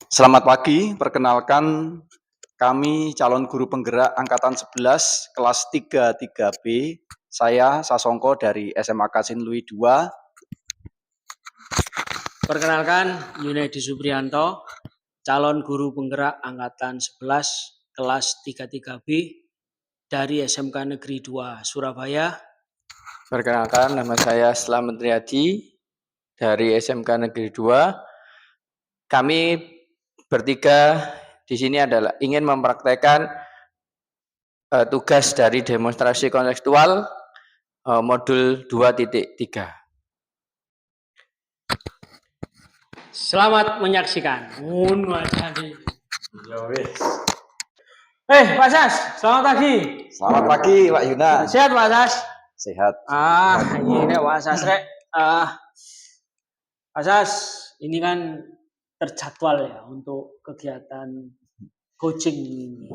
Selamat pagi, perkenalkan kami calon guru penggerak angkatan 11 kelas 33B. Saya Sasongko dari SMA Kasin Lui 2. Perkenalkan, Yunedi Supriyanto, calon guru penggerak angkatan 11 kelas 33B dari SMK Negeri 2 Surabaya. Perkenalkan, nama saya Slamet Riyadi dari SMK Negeri 2. Kami bertiga di sini adalah ingin mempraktekkan tugas dari demonstrasi kontekstual modul 2.3. Selamat menyaksikan. Pak Sas, selamat pagi. Selamat pagi, Pak Yuna. Sehat, Pak Sas? Sehat. Ini Pak Sas, Rek. Pak Sas, ini kan terjadwal ya untuk kegiatan coaching ini.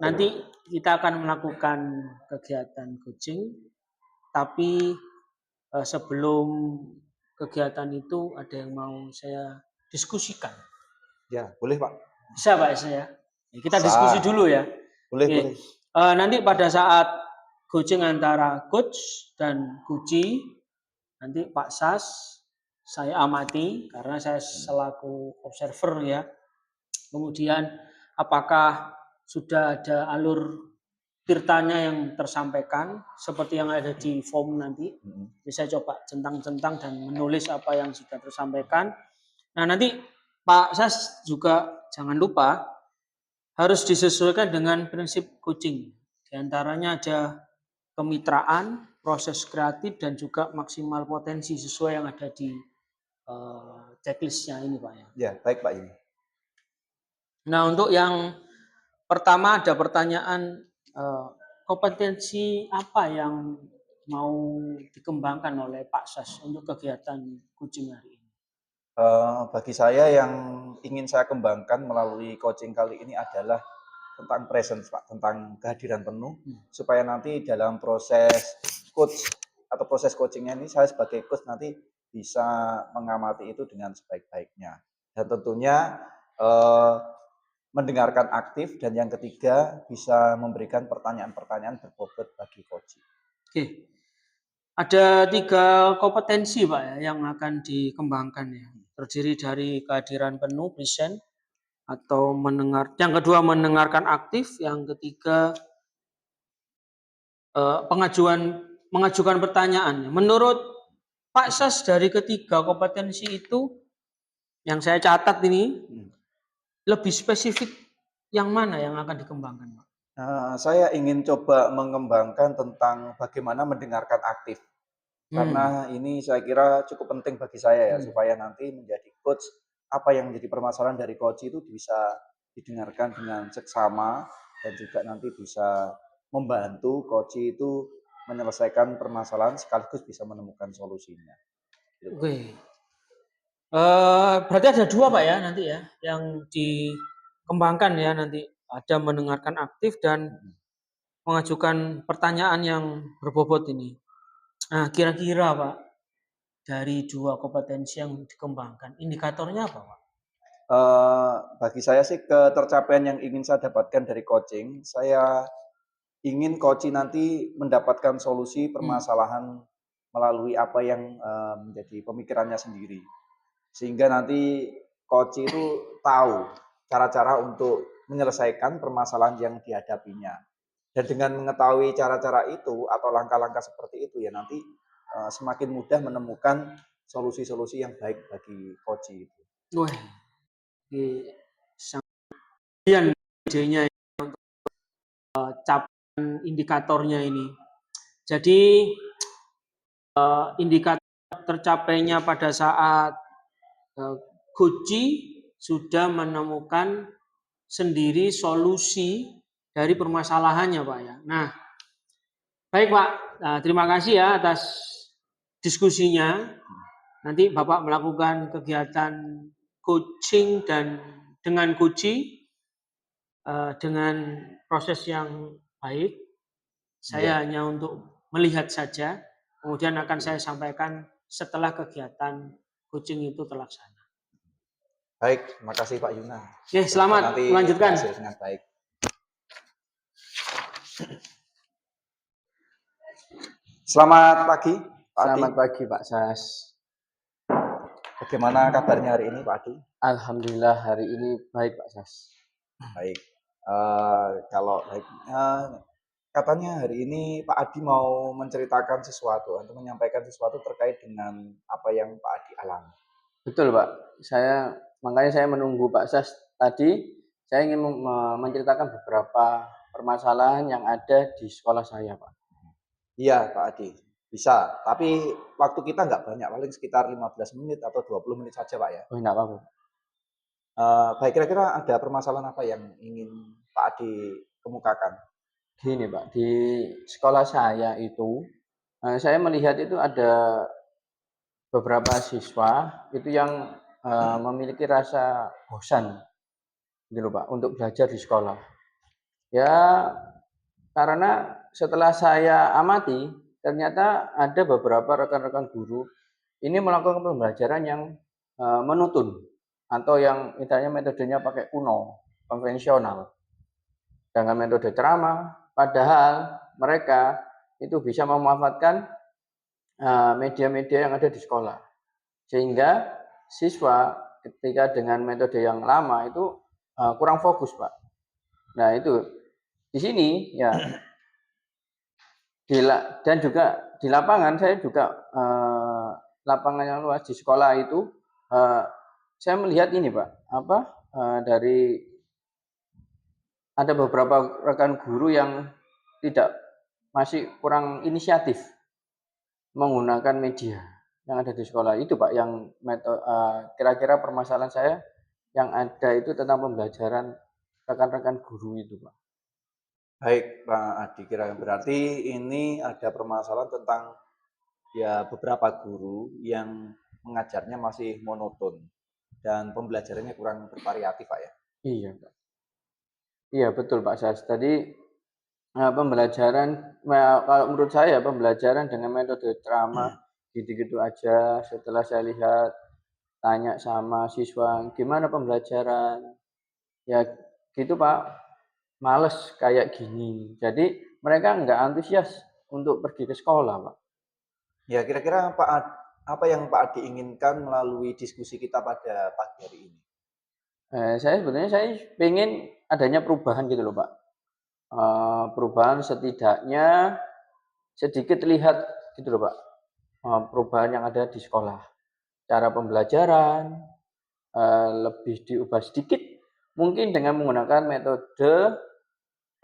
Nanti kita akan melakukan kegiatan coaching, tapi sebelum kegiatan itu ada yang mau saya diskusikan. Ya, boleh Pak. Bisa Pak saya? Kita diskusi dulu ya. Boleh. Nanti pada saat coaching antara coach dan coachee, nanti Pak Sas saya amati karena saya selaku observer ya. Kemudian apakah sudah ada alur tirtanya yang tersampaikan seperti yang ada di form nanti. Jadi saya coba centang-centang dan menulis apa yang sudah tersampaikan. Nah, nanti Pak Sas juga jangan lupa harus disesuaikan dengan prinsip coaching. Di antaranya ada kemitraan, proses kreatif, dan juga maksimal potensi sesuai yang ada di checklistnya ini Pak ya. Ya, baik Pak Yuna. Nah, untuk yang pertama ada pertanyaan kompetensi apa yang mau dikembangkan oleh Pak Sas untuk kegiatan coaching hari ini? Bagi saya yang ingin saya kembangkan melalui coaching kali ini adalah tentang presence Pak, tentang kehadiran penuh, supaya nanti dalam proses coach atau proses coachingnya ini saya sebagai coach nanti bisa mengamati itu dengan sebaik-baiknya. Dan tentunya mendengarkan aktif, dan yang ketiga bisa memberikan pertanyaan-pertanyaan berbobot bagi coach. Oke, ada 3 kompetensi Pak ya yang akan dikembangkan ya. Terdiri dari kehadiran penuh, present, atau mendengar. Yang kedua mendengarkan aktif, yang ketiga mengajukan pertanyaan. Menurut Pak Sas dari ketiga kompetensi itu yang saya catat ini lebih spesifik yang mana yang akan dikembangkan, Pak? Saya ingin coba mengembangkan tentang bagaimana mendengarkan aktif. Karena ini saya kira cukup penting bagi saya ya, supaya nanti menjadi coach, apa yang menjadi permasalahan dari coach itu bisa didengarkan dengan seksama, dan juga nanti bisa membantu coach itu menyelesaikan permasalahan sekaligus bisa menemukan solusinya. Oke. Berarti ada 2 Pak ya nanti ya yang dikembangkan ya nanti. Ada mendengarkan aktif dan mengajukan pertanyaan yang berbobot ini. Nah, kira-kira Pak, dari 2 kompetensi yang dikembangkan, indikatornya apa Pak? Bagi saya sih ketercapaian yang ingin saya dapatkan dari coaching, saya ingin coach nanti mendapatkan solusi permasalahan melalui apa yang menjadi pemikirannya sendiri. Sehingga nanti coach itu tahu cara-cara untuk menyelesaikan permasalahan yang dihadapinya. Dan dengan mengetahui cara-cara itu atau langkah-langkah seperti itu ya nanti semakin mudah menemukan solusi-solusi yang baik bagi coach itu. Wah, sangat idenya untuk capaian indikatornya ini. Jadi indikator tercapainya pada saat coaching sudah menemukan sendiri solusi dari permasalahannya Pak ya. Nah, baik Pak, terima kasih ya atas diskusinya. Nanti Bapak melakukan kegiatan coaching dan dengan coaching dengan proses yang baik. Saya hanya untuk melihat saja. kemudian akan saya sampaikan setelah kegiatan coaching itu terlaksana. Baik, terima kasih Pak Yuna. Oke, selamat Nanti melanjutkan. berhasil dengan baik. Selamat pagi, Pak Adi. Selamat pagi Pak Sas. Bagaimana kabarnya hari ini, Pak Adi? Alhamdulillah hari ini baik Pak Sas. Baik. Kalau baik, katanya hari ini Pak Adi mau menceritakan sesuatu atau menyampaikan sesuatu terkait dengan apa yang Pak Adi alami. Betul Pak. Makanya saya menunggu Pak Sas tadi. Saya ingin menceritakan beberapa permasalahan yang ada di sekolah saya Pak. Iya Pak Adi, bisa. Tapi waktu kita nggak banyak, paling sekitar 15 menit atau 20 menit saja Pak ya. Oh enggak apa-apa. Baik, kira-kira ada permasalahan apa yang ingin Pak Adi kemukakan? Gini Pak, di sekolah saya itu, saya melihat itu ada beberapa siswa itu yang memiliki rasa bosan gitu loh Pak, untuk belajar di sekolah. Ya, karena setelah saya amati, ternyata ada beberapa rekan-rekan guru ini melakukan pembelajaran yang menutun atau yang misalnya metodenya pakai kuno, konvensional, dengan metode ceramah, padahal mereka itu bisa memanfaatkan media-media yang ada di sekolah. Sehingga siswa ketika dengan metode yang lama itu kurang fokus, Pak. Nah, itu di sini ya dan juga di lapangan saya juga lapangan yang luas di sekolah itu saya melihat ini, Pak, dari ada beberapa rekan guru yang masih kurang inisiatif menggunakan media yang ada di sekolah itu Pak, yang kira-kira permasalahan saya yang ada itu tentang pembelajaran rekan-rekan guru itu Pak. Baik Pak Adi, berarti ini ada permasalahan tentang ya beberapa guru yang mengajarnya masih monoton dan pembelajarannya kurang bervariatif Pak ya. Iya Pak. Iya betul Pak Sas. Tadi pembelajaran, kalau menurut saya pembelajaran dengan metode ceramah gitu-gitu aja. Setelah saya lihat, tanya sama siswa gimana pembelajaran, ya gitu Pak, males kayak gini. Jadi mereka nggak antusias untuk pergi ke sekolah Pak. Ya kira-kira apa yang Pak Adi inginkan melalui diskusi kita pada pagi hari ini? Saya pengen adanya perubahan gitu loh Pak. Perubahan setidaknya sedikit lihat gitu loh Pak. Perubahan yang ada di sekolah. Cara pembelajaran lebih diubah sedikit. Mungkin dengan menggunakan metode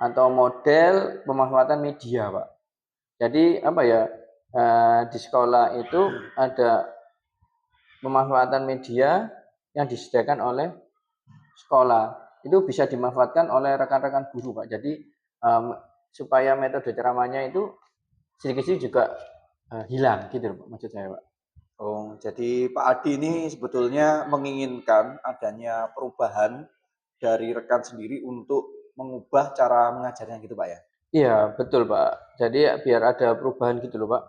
atau model pemanfaatan media Pak. Jadi apa ya, di sekolah itu ada pemanfaatan media yang disediakan oleh sekolah. Itu bisa dimanfaatkan oleh rekan-rekan guru Pak. Jadi supaya metode ceramahnya itu sedikit-sedikit juga hilang gitu Pak, maksud saya Pak. Oh, jadi Pak Adi ini sebetulnya menginginkan adanya perubahan dari rekan sendiri untuk mengubah cara mengajarnya gitu Pak ya? Iya betul Pak. Jadi biar ada perubahan gitu loh Pak.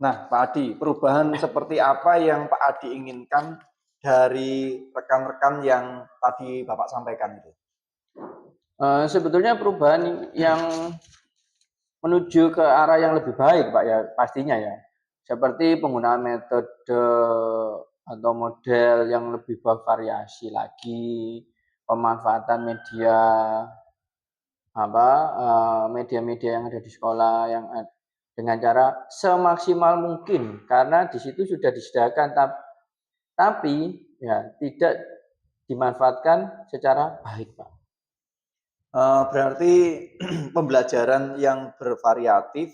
Nah Pak Adi, perubahan seperti apa yang Pak Adi inginkan dari rekan-rekan yang tadi Bapak sampaikan itu? Sebetulnya perubahan yang menuju ke arah yang lebih baik Pak ya, pastinya ya. Seperti penggunaan metode atau model yang lebih bervariasi lagi, pemanfaatan media-media yang ada di sekolah yang dengan cara semaksimal mungkin, karena di situ sudah disediakan tapi ya tidak dimanfaatkan secara baik Pak. Berarti pembelajaran yang bervariatif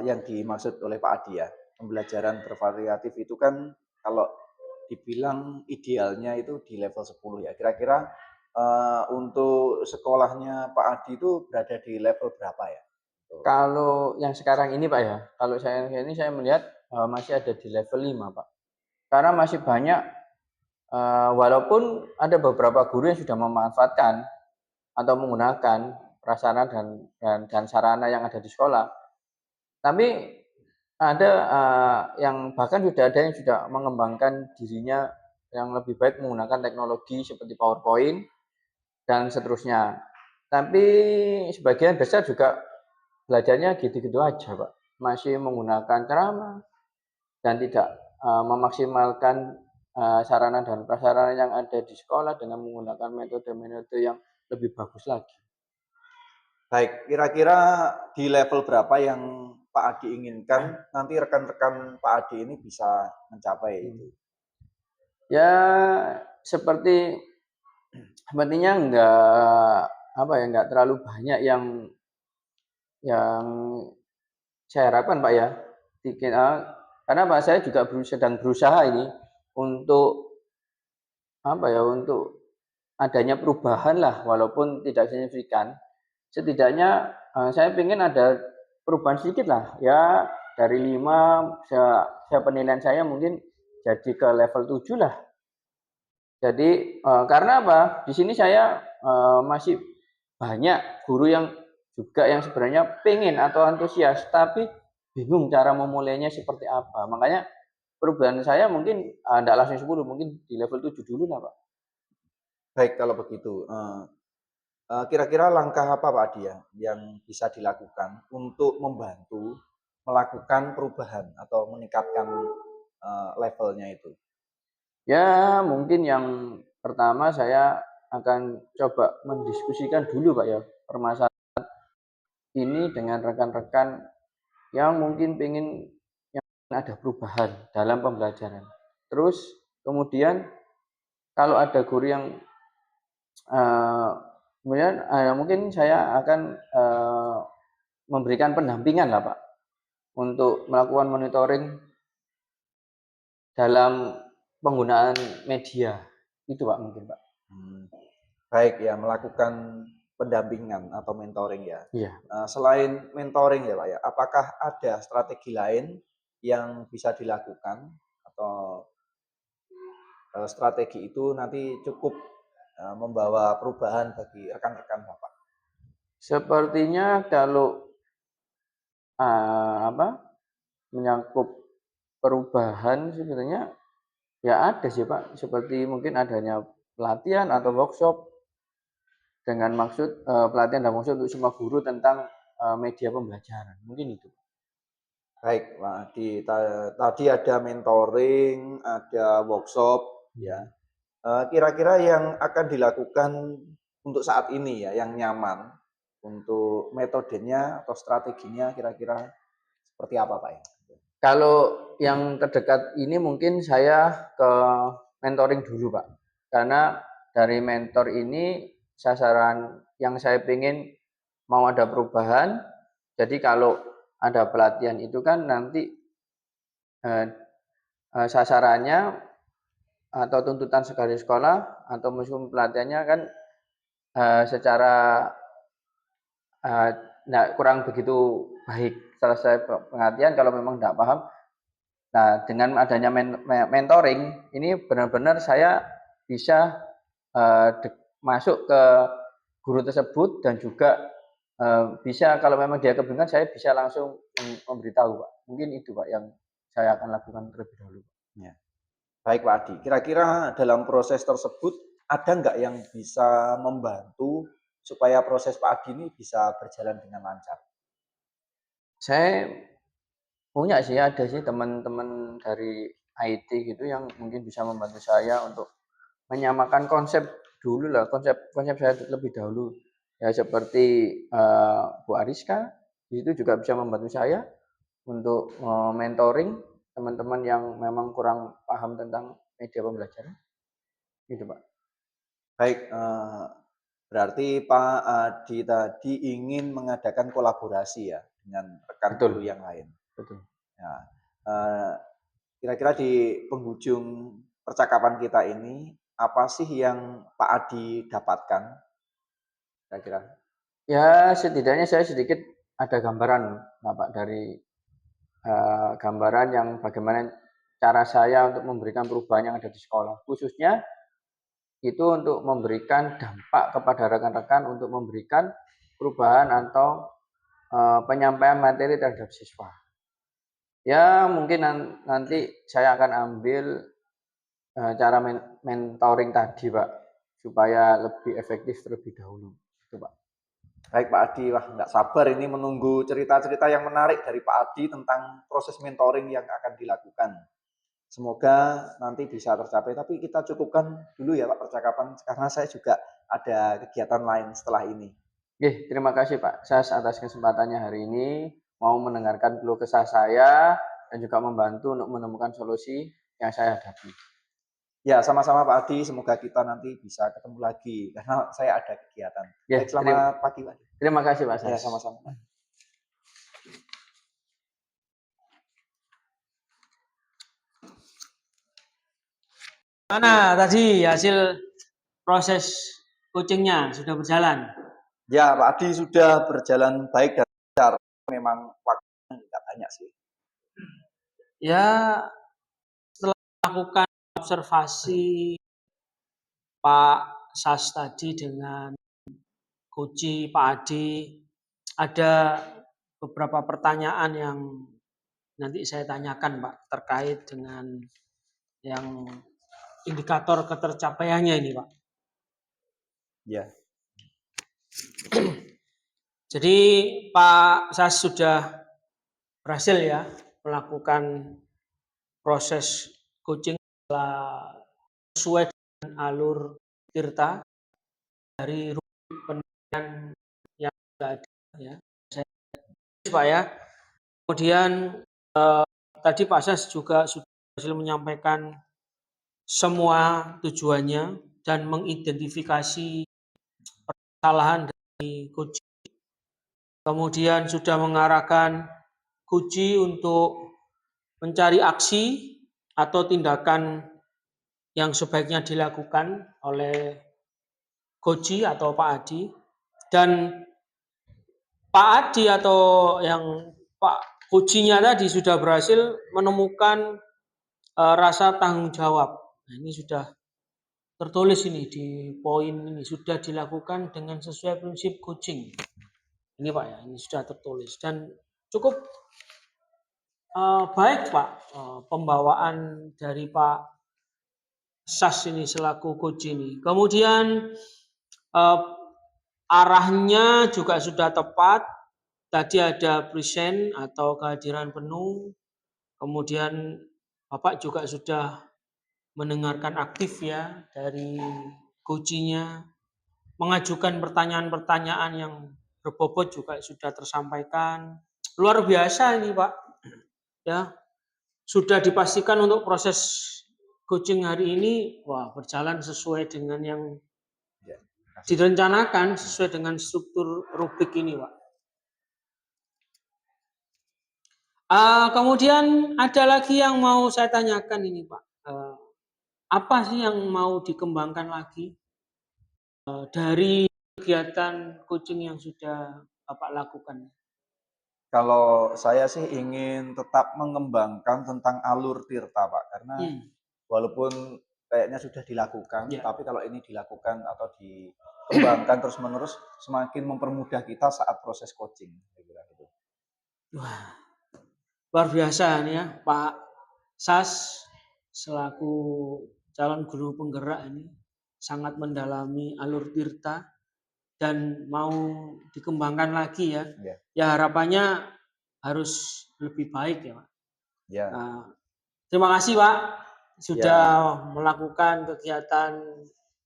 yang dimaksud oleh Pak Adi ya. Pembelajaran bervariatif itu kan kalau dibilang idealnya itu di level 10 ya. Kira-kira untuk sekolahnya Pak Adi itu berada di level berapa ya? Kalau yang sekarang ini Pak ya, kalau saya melihat masih ada di level 5 Pak. Karena masih banyak, walaupun ada beberapa guru yang sudah memanfaatkan atau menggunakan prasarana dan sarana yang ada di sekolah, Tapi ada yang bahkan sudah ada yang sudah mengembangkan dirinya yang lebih baik menggunakan teknologi seperti PowerPoint dan seterusnya. Tapi sebagian besar juga belajarnya gitu-gitu aja, Pak. Masih menggunakan ceramah dan tidak memaksimalkan sarana dan prasarana yang ada di sekolah dengan menggunakan metode-metode yang lebih bagus lagi. Baik, kira-kira di level berapa yang Pak Adi inginkan nanti rekan-rekan Pak Adi ini bisa mencapai itu? Ya sepertinya enggak terlalu banyak yang saya harapkan, Pak, ya. Karena Pak saya juga sedang berusaha ini untuk untuk adanya perubahan lah walaupun tidak signifikan. Setidaknya saya ingin ada perubahan sedikit lah, ya dari 5 penilaian saya mungkin jadi ke level 7 lah. Jadi karena apa? Di sini saya masih banyak guru yang sebenarnya pengen atau antusias tapi bingung cara memulainya seperti apa. Makanya perubahan saya mungkin enggak langsung 10, mungkin di level 7 dulu lah, Pak. Baik kalau begitu, kira-kira langkah apa Pak Adi ya yang bisa dilakukan untuk membantu melakukan perubahan atau meningkatkan levelnya itu? Ya, mungkin yang pertama saya akan coba mendiskusikan dulu, Pak, ya, permasalahan ini dengan rekan-rekan yang mungkin pengen yang ada perubahan dalam pembelajaran. Terus kemudian kalau ada guru yang eee, kemudian mungkin saya akan memberikan pendampingan lah, Pak, untuk melakukan monitoring dalam penggunaan media. Itu, Pak, mungkin, Pak. Baik ya, melakukan pendampingan atau mentoring ya. Iya. Selain mentoring ya Pak ya, apakah ada strategi lain yang bisa dilakukan atau strategi itu nanti cukup membawa perubahan bagi rekan-rekan Bapak? Sepertinya kalau menyangkut perubahan sebenarnya ya ada sih, Pak, seperti mungkin adanya pelatihan atau workshop dengan maksud pelatihan dan workshop untuk semua guru tentang media pembelajaran, mungkin itu. Baik, Pak Adi, tadi ada mentoring, ada workshop, ya. Kira-kira yang akan dilakukan untuk saat ini ya, yang nyaman untuk metodenya atau strateginya kira-kira seperti apa, Pak ya? Kalau yang terdekat ini mungkin saya ke mentoring dulu, Pak. Karena dari mentor ini sasaran yang saya pengen mau ada perubahan. Jadi kalau ada pelatihan itu kan nanti sasarannya atau tuntutan sekali sekolah atau musim pelatihannya kan secara kurang begitu baik. Selesai pengertian kalau memang tidak paham. Nah, dengan adanya mentoring ini benar-benar saya bisa masuk ke guru tersebut dan juga bisa kalau memang dia kebingungan saya bisa langsung memberitahu, Pak. Mungkin itu, Pak, yang saya akan lakukan terlebih dahulu. Ya. Baik Pak Adi, kira-kira dalam proses tersebut ada nggak yang bisa membantu supaya proses Pak Adi ini bisa berjalan dengan lancar? Saya punya sih, ada sih teman-teman dari IT gitu yang mungkin bisa membantu saya untuk menyamakan konsep dulu lah, konsep saya terlebih dahulu. Ya seperti Bu Ariska, itu juga bisa membantu saya untuk mentoring teman-teman yang memang kurang paham tentang media pembelajaran. Gitu, Pak. Baik, berarti Pak Adi tadi ingin mengadakan kolaborasi ya dengan rekan Betul, guru yang lain. betul. Nah, kira-kira di penghujung percakapan kita ini, apa sih yang Pak Adi dapatkan? Kira-kira. Ya setidaknya saya sedikit ada gambaran, Pak, dari gambaran yang bagaimana cara saya untuk memberikan perubahan yang ada di sekolah. Khususnya itu untuk memberikan dampak kepada rekan-rekan untuk memberikan perubahan atau penyampaian materi terhadap siswa. Ya mungkin nanti saya akan ambil cara mentoring tadi Pak, supaya lebih efektif terlebih dahulu. Itu Pak. Baik Pak Adi, wah nggak sabar ini menunggu cerita-cerita yang menarik dari Pak Adi tentang proses mentoring yang akan dilakukan. Semoga nanti bisa tercapai, tapi kita cukupkan dulu ya Pak percakapan, karena saya juga ada kegiatan lain setelah ini. Oke, terima kasih Pak Sas atas kesempatannya hari ini, mau mendengarkan keluh kesah saya, dan juga membantu untuk menemukan solusi yang saya hadapi. Ya, sama-sama Pak Adi, semoga kita nanti bisa ketemu lagi, karena saya ada kegiatan. Ya, Baik, selamat pagi Pak Adi. terima kasih Pak Ya, Sas. sama-sama. Mana tadi hasil proses coachingnya sudah berjalan? Ya, Pak Adi sudah berjalan baik dan lancar. Memang waktunya tidak banyak sih. Ya, setelah melakukan observasi Pak Sas tadi dengan Coach Pak Adi, ada beberapa pertanyaan yang nanti saya tanyakan Pak terkait dengan yang indikator ketercapaiannya ini Pak. Ya. Jadi Pak Sas sudah berhasil ya melakukan proses coaching sesuai dengan alur Tirta dari pendidikan yang sudah ada ya. Saya Pak ya. Kemudian tadi Pak Sas juga sudah berhasil menyampaikan semua tujuannya dan mengidentifikasi permasalahan dari coaching. Kemudian sudah mengarahkan coaching untuk mencari aksi atau tindakan yang sebaiknya dilakukan oleh coaching atau Pak Adi, dan Pak Adi atau yang Pak coaching-nya tadi sudah berhasil menemukan rasa tanggung jawab. Nah, ini sudah tertulis ini di poin ini, sudah dilakukan dengan sesuai prinsip coaching. Ini Pak ya, ini sudah tertulis dan cukup baik Pak pembawaan dari Pak Sas ini selaku coach ini. Kemudian arahnya juga sudah tepat. Tadi ada present atau kehadiran penuh. Kemudian Bapak juga sudah mendengarkan aktif ya dari coaching-nya. Mengajukan pertanyaan-pertanyaan yang berbobot juga sudah tersampaikan. Luar biasa ini Pak. Ya, sudah dipastikan untuk proses coaching hari ini berjalan sesuai dengan yang direncanakan, sesuai dengan struktur rubrik ini Pak. Kemudian ada lagi yang mau saya tanyakan ini Pak. Apa sih yang mau dikembangkan lagi dari kegiatan coaching yang sudah Bapak lakukan? Kalau saya sih ingin tetap mengembangkan tentang alur Tirta Pak, karena walaupun kayaknya sudah dilakukan, tapi kalau ini dilakukan atau dikembangkan terus-menerus, semakin mempermudah kita saat proses coaching. Wah, luar biasa nih ya Pak Sas selaku calon guru penggerak ini sangat mendalami alur Tirta dan mau dikembangkan lagi ya. Ya harapannya harus lebih baik ya Pak. Ya. Terima kasih Pak sudah melakukan kegiatan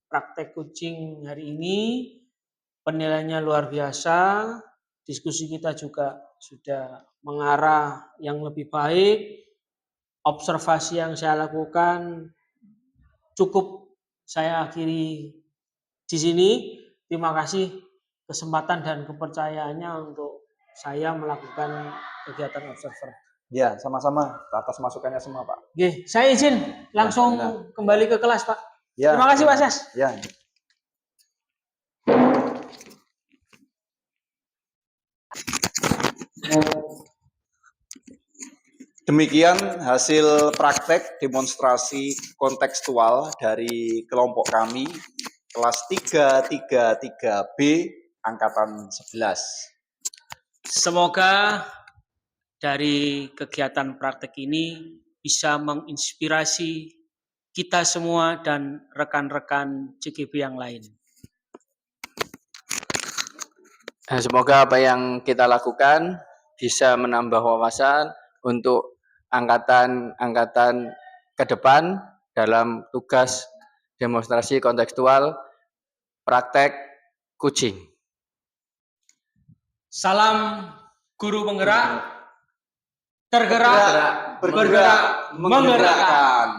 praktek coaching hari ini. Penilaiannya luar biasa. Diskusi kita juga sudah mengarah yang lebih baik. Observasi yang saya lakukan cukup saya akhiri di sini. Terima kasih kesempatan dan kepercayaannya untuk saya melakukan kegiatan observer. Ya, sama-sama atas masukannya semua Pak. Oke, saya izin langsung kembali ke kelas Pak. Ya, terima kasih Pak Sas. Ya. Demikian hasil praktek demonstrasi kontekstual dari kelompok kami kelas 333B angkatan 11. Semoga dari kegiatan praktek ini bisa menginspirasi kita semua dan rekan-rekan CGB yang lain. Nah, semoga apa yang kita lakukan bisa menambah wawasan untuk angkatan-angkatan ke depan dalam tugas demonstrasi kontekstual praktek kucing. Salam guru penggerak, tergerak, bergerak, menggerakkan.